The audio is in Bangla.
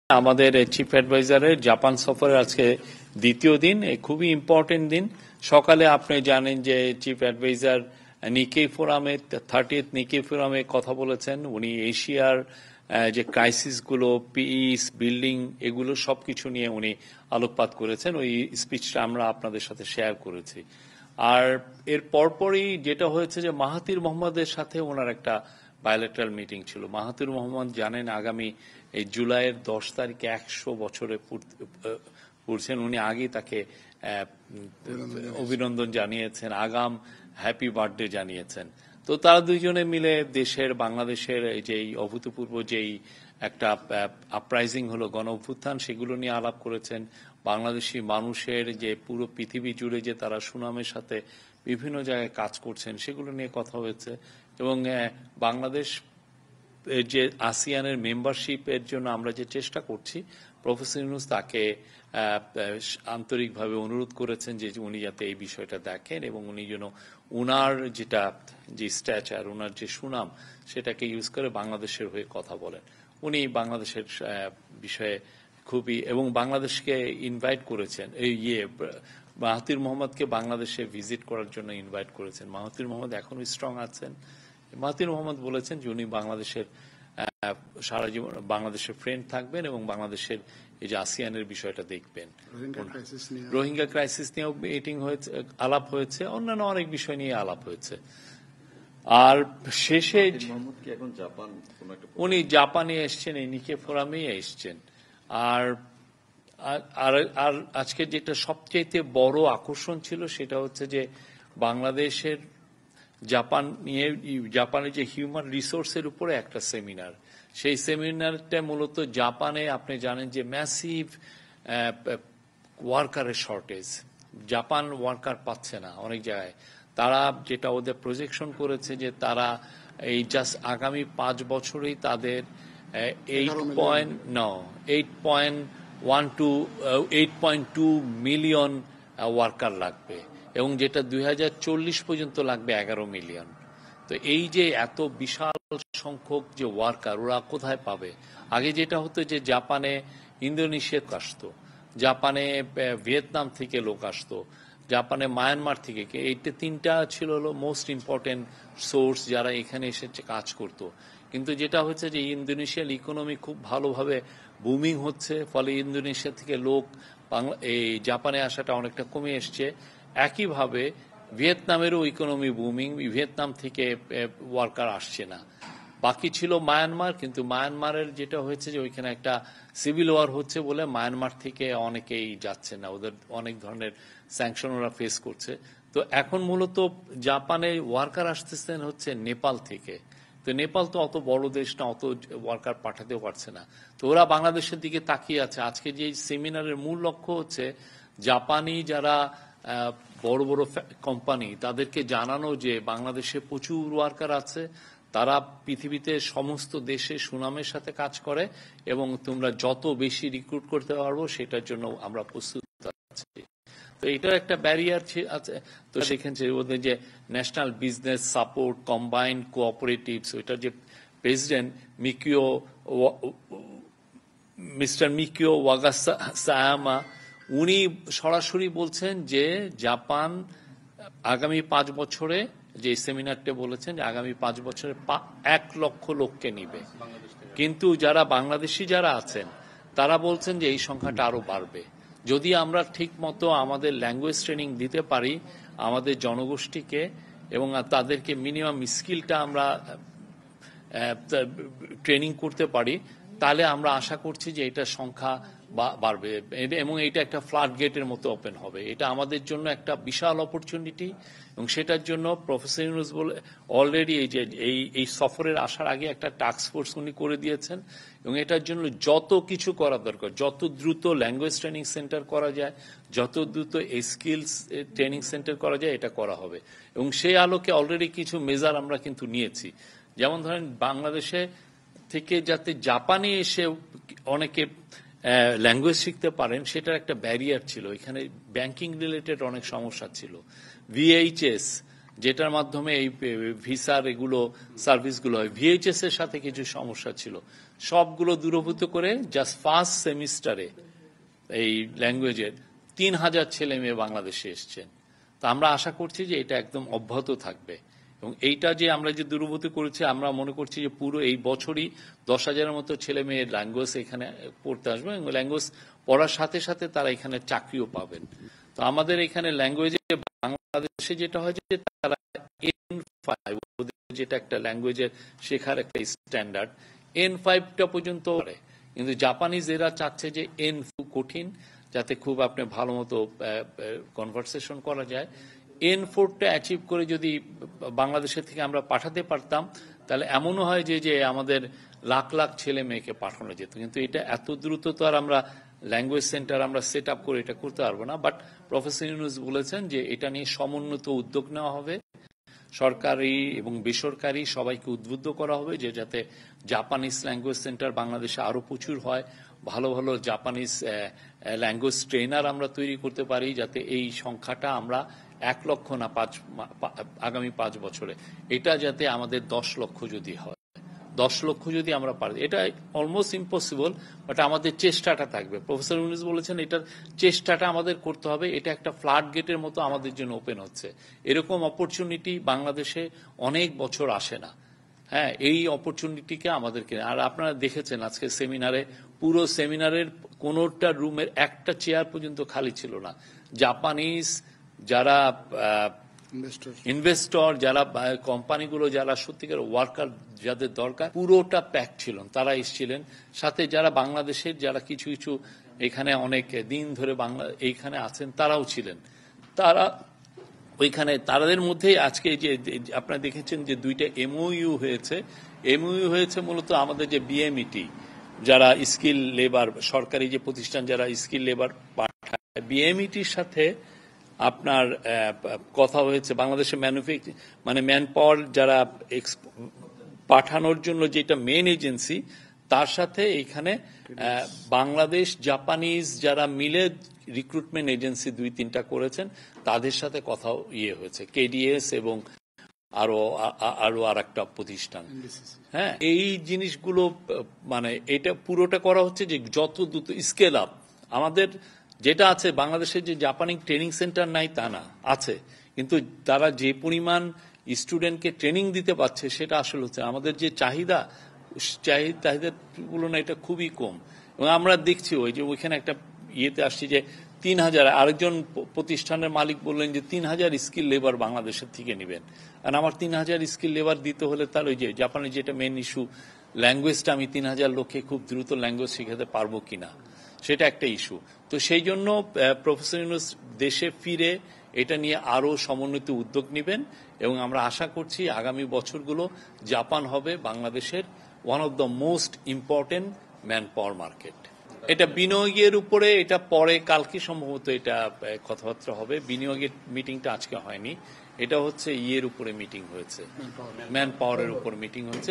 আমাদের চিফ অ্যাডভাইজারের জাপান সফরের আজকে দ্বিতীয় দিন, খুবই ইম্পর্টেন্ট দিন। সকালে আপনি জানেন যে চিফ অ্যাডভাইজার নিকেই ফোরামে 30th নিকেই ফোরামে কথা বলেছেন। উনি এশিয়ার যে ক্রাইসিসগুলো, পিস বিল্ডিং, এগুলো সবকিছু নিয়ে উনি আলোকপাত করেছেন। ওই স্পিচটা আমরা আপনাদের সাথে শেয়ার করেছি। আর এর পরপরই যেটা হয়েছে যে মাহাথির মোহাম্মদের সাথে ওনার একটা বায়োলেটারাল মিটিং ছিল। মাহাথির মোহাম্মদ জানেন আগামী এই জুলাইয়ের 10 তারিখে 100 বছরে পড়ছেন। উনি আগেই তাকে অভিনন্দন জানিয়েছেন, আগাম হ্যাপি বার্থডে জানিয়েছেন। তো তারা দুইজনে মিলে দেশের, বাংলাদেশের এই যে অভূতপূর্ব যেই একটা আপরাইজিং হলো, গণ অভ্যুত্থান, সেগুলো নিয়ে আলাপ করেছেন। বাংলাদেশি মানুষের যে পুরো পৃথিবী জুড়ে যে তারা সুনামের সাথে বিভিন্ন জায়গায় কাজ করছেন, সেগুলো নিয়ে কথা হয়েছে। এবং বাংলাদেশ যে আসিয়ানের মেম্বারশিপের জন্য আমরা যে চেষ্টা করছি, প্রফেসর ইউনূস তাকে আন্তরিকভাবে অনুরোধ করেছেন যে উনি যাতে এই বিষয়টা দেখেন এবং উনি যেন উনার যে স্ট্যাচার, উনার যে সুনাম, সেটাকে ইউজ করে বাংলাদেশের হয়ে কথা বলেন। উনি বাংলাদেশের বিষয়ে খুবই, এবং বাংলাদেশকে ইনভাইট করেছেন, মাহাথির মোহাম্মদকে বাংলাদেশে ভিজিট করার জন্য ইনভাইট করেছেন। মাহাথির মোহাম্মদ এখনো স্ট্রং আছেন। মাহাথির মোহাম্মদ বলেছেন যে উনি বাংলাদেশের সারা জীবন বাংলাদেশের ফ্রেন্ড থাকবেন এবং বাংলাদেশের এই যে আসিয়ানের বিষয়টা দেখবেন। রোহিঙ্গা ক্রাইসিস নিয়েও মিটিং হয়েছে, আলাপ হয়েছে, অন্যান্য অনেক বিষয় নিয়ে আলাপ হয়েছে। আর শেষে উনি জাপানে এসছেন, এই নিকে ফোরামে এসছেন। আর আর আজকে যেটা সবচেয়ে বড় আকর্ষণ ছিল সেটা হচ্ছে যে বাংলাদেশের জাপানের যে হিউম্যান রিসোর্সের উপরে একটা সেমিনার। সেই সেমিনারটা মূলত জাপানে, আপনি জানেন যে ম্যাসিভ ওয়ার্কারের শর্টেজ, জাপান ওয়ার্কার পাচ্ছে না অনেক জায়গায়। তারা যেটা ওদের প্রজেকশন করেছে যে তারা এই জাস্ট আগামী 5 বছরেই তাদের 8.2 মিলিয়ন ওয়ার্কার লাগবে, এবং যেটা 2040 পর্যন্ত লাগবে 11 মিলিয়ন। তো এই যে এত বিশাল সংখ্যক যে ওয়ার্কার, ওরা কোথায় পাবে? আগে যেটা হতো যে জাপানে ইন্দোনেশিয়া আসতো, জাপানে ভিয়েতনাম থেকে লোক আসতো, জাপানে মায়ানমার থেকে, এইটা 3টা ছিল মোস্ট ইম্পর্টেন্ট সোর্স যারা এখানে এসে কাজ করতো। কিন্তু যেটা হচ্ছে যে ইন্দোনেশিয়ার ইকোনমি খুব ভালোভাবে বুমিং হচ্ছে, ফলে ইন্দোনেশিয়া থেকে লোক এই জাপানে আসাটা অনেকটা কমে এসছে। একইভাবে ভিয়েতনামেরও ইকোনমি বুমিং, ভিয়েতনাম থেকে ওয়ার্কার আসছে না। বাকি ছিল মায়ানমার, কিন্তু মায়ানমারের যেটা হয়েছে যে ওইখানে একটা সিভিল ওয়ার হচ্ছে বলে মায়ানমার থেকে অনেকেই যাচ্ছে না, ওদের অনেক ধরনের স্যাংশন ওরা ফেস করছে। তো এখন মূলত জাপানে ওয়ার্কার আসতেছেন হচ্ছে নেপাল থেকে। তো নেপাল তো অত বড় দেশ না, অত ওয়ার্কার পাঠাতেও পারছে না। তো ওরা বাংলাদেশের দিকে তাকিয়ে আছে। আজকে যে সেমিনারের মূল লক্ষ্য হচ্ছে জাপানি যারা বড় বড় কোম্পানি, তাদেরকে জানানো যে বাংলাদেশে প্রচুর ওয়ার্কার আছে, তারা পৃথিবীতে সমস্ত দেশে সুনামের সাথে কাজ করে, এবং তোমরা যত বেশি রিক্রুট করতে পারবো সেটার জন্য আমরা প্রস্তুত আছি। তো এটার একটা ব্যারিয়ার আছে। তো সেখানে ওদের যে national business support combined cooperatives, ওইটার যে প্রেসিডেন্ট মিস্টার মিকিও ওয়াগাসায়ামা, উনি সরাসরি বলছেন যে জাপান আগামী 5 বছরে, যে সেমিনারটা বলেছেন যে আগামী 5 বছরে 1 লক্ষ লোককে নিবে। কিন্তু যারা বাংলাদেশি যারা আছেন তারা বলছেন যে এই সংখ্যাটা আরো বাড়বে যদি আমরা ঠিক মতো আমাদের ল্যাঙ্গুয়েজ ট্রেনিং দিতে পারি আমাদের জনগোষ্ঠীকে, এবং তাদেরকে মিনিমাম স্কিলটা আমরা ট্রেনিং করতে পারি। তাহলে আমরা আশা করছি যে এটার সংখ্যা বাড়বে এবং এটা একটা ফ্লাড গেটের মতো ওপেন হবে। এটা আমাদের জন্য একটা বিশাল অপরচুনিটি, এবং সেটার জন্য প্রফেসর ইউনূস বলে অলরেডি এই সফরের আসার আগে একটা টাস্ক ফোর্স উনি করে দিয়েছেন, এবং এটার জন্য যত কিছু করা দরকার, যত দ্রুত ল্যাঙ্গুয়েজ ট্রেনিং সেন্টার করা যায়, যত দ্রুত এই স্কিলস ট্রেনিং সেন্টার করা যায়, এটা করা হবে। এবং সেই আলোকে অলরেডি কিছু মেজার আমরা কিন্তু নিয়েছি। যেমন ধরেন বাংলাদেশে থেকে যাতে জাপানে এসে অনেকে ল্যাঙ্গুয়েজ শিখতে পারেন, সেটার একটা ব্যারিয়ার ছিল। এখানে ব্যাংকিং রিলেটেড অনেক সমস্যা ছিল। ভিএইচএস যেটার মাধ্যমে এই ভিসার এগুলো সার্ভিসগুলো হয়। ভিএইচএস এর সাথে কিছু সমস্যা ছিল, সবগুলো দূরীভূত করে জাস্ট ফার্স্ট সেমিস্টারে এই ল্যাঙ্গুয়েজের 3,000 ছেলে মেয়ে বাংলাদেশে এসছেন। তো আমরা আশা করছি যে এটা একদম অব্যাহত থাকবে, এবং এইটা যে আমরা যে দূরীভূত করেছি, আমরা মনে করছি যে পুরো এই বছরই 10,000-এর মতো ছেলে মেয়ে ল্যাঙ্গুয়েজ এখানে পড়তে আসবে, এবং ল্যাঙ্গুয়েজ পড়ার সাথে সাথে তারা এখানে চাকরিও পাবেন। তো আমাদের এখানে ল্যাঙ্গুয়েজে বাংলাদেশে যেটা হয় যে তারা N5, যেটা একটা ল্যাঙ্গুয়েজের শেখার একটা স্ট্যান্ডার্ড, N5টা পর্যন্ত পড়ে, কিন্তু জাপানিজ এরা চাচ্ছে যে N4 কঠিন, যাতে খুব আপনি ভালো মতো কনভারসেশন করা যায়। N4টা অ্যাচিভ করে যদি বাংলাদেশের থেকে আমরা পাঠাতে পারতাম, তাহলে এমনও হয় যে আমাদের লাখ লাখ ছেলে মেয়েকে পাঠানো যেত। কিন্তু এটা এত দ্রুত তো আর আমরা ল্যাঙ্গুয়েজ সেন্টার আমরা সেট আপ করে এটা করতে পারবো না। বাট প্রফেসর ইউনূস বলেছেন যে এটা নিয়ে সমন্বিত উদ্যোগ নেওয়া হবে, সরকারি এবং বেসরকারি সবাইকে উদ্বুদ্ধ করা হবে যে যাতে জাপানিজ ল্যাঙ্গুয়েজ সেন্টার বাংলাদেশে আরো প্রচুর হয়, ভালো ভালো জাপানিজ ল্যাঙ্গুয়েজ ট্রেনার আমরা তৈরি করতে পারি, যাতে এই সংখ্যাটা আমরা 1 লক্ষ না আগামী 5 বছরে এটা যাতে আমাদের 10 লক্ষ যদি হয়, 10 লক্ষ যদি আমরা পারি, এটা অলমোস্ট ইম্পসিবল, বাট আমাদের চেষ্টাটা থাকবে। প্রফেসর ইউনূস বলেছেন এটার চেষ্টাটা আমাদের করতে হবে। এটা একটা ফ্লাড গেটের মতো আমাদের জন্য ওপেন হচ্ছে। এরকম অপরচুনিটি বাংলাদেশে অনেক বছর আসে না। হ্যাঁ, এই অপরচুনিটিকে আমাদেরকে, আর আপনারা দেখেছেন আজকে সেমিনারে, পুরো সেমিনারের কোনোটা রুমের একটা চেয়ার পর্যন্ত খালি ছিল না। জাপানিজ যারা ইনভেস্টর, যারা কোম্পানিগুলো, যারা সত্যিকার ওয়ার্কার যাদের দরকার, পুরোটা প্যাক ছিল, তারা এসেছিলেন। সাথে যারা বাংলাদেশের যারা কিছু কিছু এখানে অনেক দিন ধরে এইখানে আছেন, তারাও ছিলেন। তারা ওইখানে, তাদের মধ্যে আজকে যে আপনারা দেখেছেন যে 2টা এমওইউ হয়েছে। এমওইউ হয়েছে মূলত আমাদের যে বিএমইটি, যারা স্কিল লেবার, সরকারি যে প্রতিষ্ঠান যারা স্কিল লেবার পাঠায়, বিএমইটির সাথে আপনার কথা হয়েছে। বাংলাদেশের মানে ম্যান পাওয়ার যারা পাঠানোর জন্য যেটা মেন এজেন্সি, তার সাথে এখানে বাংলাদেশ জাপানিজ যারা মিলে রিক্রুটমেন্ট এজেন্সি 2-3টা করেছেন, তাদের সাথে কথা হয়েছে, কেডিএস এবং আরো আর একটা প্রতিষ্ঠান। হ্যাঁ, এই জিনিসগুলো মানে এটা পুরোটা করা হচ্ছে যে যত দ্রুত স্কেল আপ। আমাদের যেটা আছে বাংলাদেশের যে জাপানি ট্রেনিং সেন্টার নাই তা না, আছে, কিন্তু তারা যে পরিমাণ স্টুডেন্টকে ট্রেনিং দিতে পারছে সেটা আসলে হচ্ছে আমাদের যে চাহিদার তুলনায় এটা খুবই কম। এবং আমরা দেখছি ওই যে ওইখানে একটা ইয়েতে আসছি যে 3,000, আরেকজন প্রতিষ্ঠানের মালিক বললেন যে 3,000 স্কিল লেবার বাংলাদেশের থেকে নেবেন। আর আমার 3,000 স্কিল লেবার দিতে হলে তার ওই যে জাপানের যেটা মেন ইস্যু, ল্যাঙ্গুয়েজটা আমি 3,000 লোককে খুব দ্রুত ল্যাঙ্গুয়েজ শেখাতে পারবো কিনা, সেটা একটা ইস্যু। তো সেই জন্য প্রফেসর ইউনূস দেশে ফিরে এটা নিয়ে আরো সমন্বিত উদ্যোগ নেবেন, এবং আমরা আশা করছি আগামী বছরগুলো জাপান হবে বাংলাদেশের one of the most important man power market. এটা বিনিয়োগের উপরে, এটা পরে কালকে সম্ভবত এটা কথাবার্তা হবে। বিনিয়োগের মিটিংটা আজকে হয়নি, এটা হচ্ছে ইয়ের উপরে মিটিং হয়েছে, ম্যান পাওয়ারের উপর মিটিং হয়েছে।